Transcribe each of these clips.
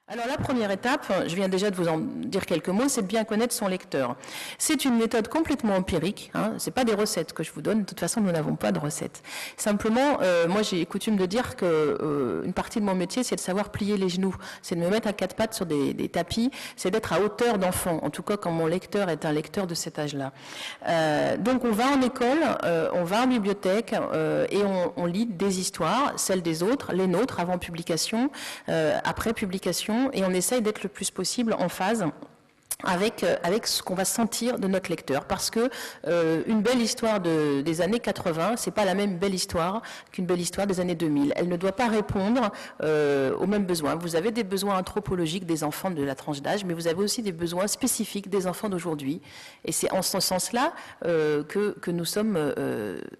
Alors la première étape, je viens déjà de vous en dire quelques mots, c'est de bien connaître son lecteur. C'est une méthode complètement empirique, ce n'est pas des recettes que je vous donne, de toute façon nous n'avons pas de recettes. Simplement, moi j'ai coutume de dire qu'une partie de mon métier c'est de savoir plier les genoux, c'est de me mettre à quatre pattes sur des tapis, c'est d'être à hauteur d'enfant, en tout cas quand mon lecteur est un lecteur de cet âge-là. Donc on va en école, on va en bibliothèque et on lit des histoires, celles des autres, les nôtres avant publication, après publication, et on essaye d'être le plus possible en phase avec ce qu'on va sentir de notre lecteur, parce que une belle histoire des années 80, c'est pas la même belle histoire qu'une belle histoire des années 2000. Elle ne doit pas répondre aux mêmes besoins. Vous avez des besoins anthropologiques des enfants de la tranche d'âge, mais vous avez aussi des besoins spécifiques des enfants d'aujourd'hui. Et c'est en ce sens-là que nous sommes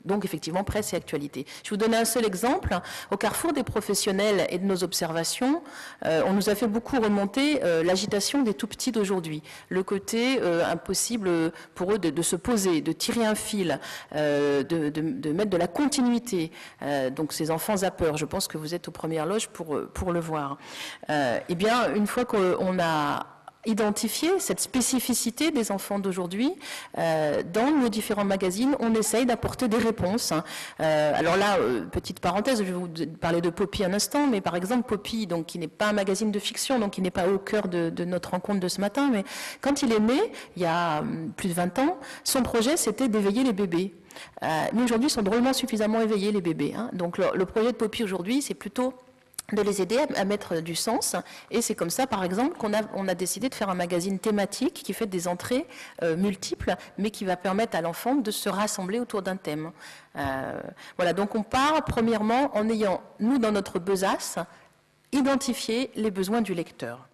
donc effectivement presse et actualité. Je vais vous donner un seul exemple. Au carrefour des professionnels et de nos observations, on nous a fait beaucoup remonter l'agitation des tout-petits d'aujourd'hui. Le côté impossible pour eux de se poser, de tirer un fil, de mettre de la continuité. Donc ces enfants zappeurs, je pense que vous êtes aux premières loges pour le voir. Eh bien, une fois qu'on a identifier cette spécificité des enfants d'aujourd'hui, dans nos différents magazines, on essaye d'apporter des réponses. Alors là, petite parenthèse, je vais vous parler de Poppy un instant, mais par exemple Poppy, donc, qui n'est pas un magazine de fiction, donc qui n'est pas au cœur de notre rencontre de ce matin, mais quand il est né, il y a plus de 20 ans, son projet c'était d'éveiller les bébés. Mais aujourd'hui, ils sont drôlement suffisamment éveillés, les bébés. Donc le projet de Poppy aujourd'hui, c'est plutôt de les aider à mettre du sens, et c'est comme ça par exemple qu'on a décidé de faire un magazine thématique qui fait des entrées multiples, mais qui va permettre à l'enfant de se rassembler autour d'un thème. Voilà, donc on part premièrement en ayant, nous dans notre besace, identifié les besoins du lecteur.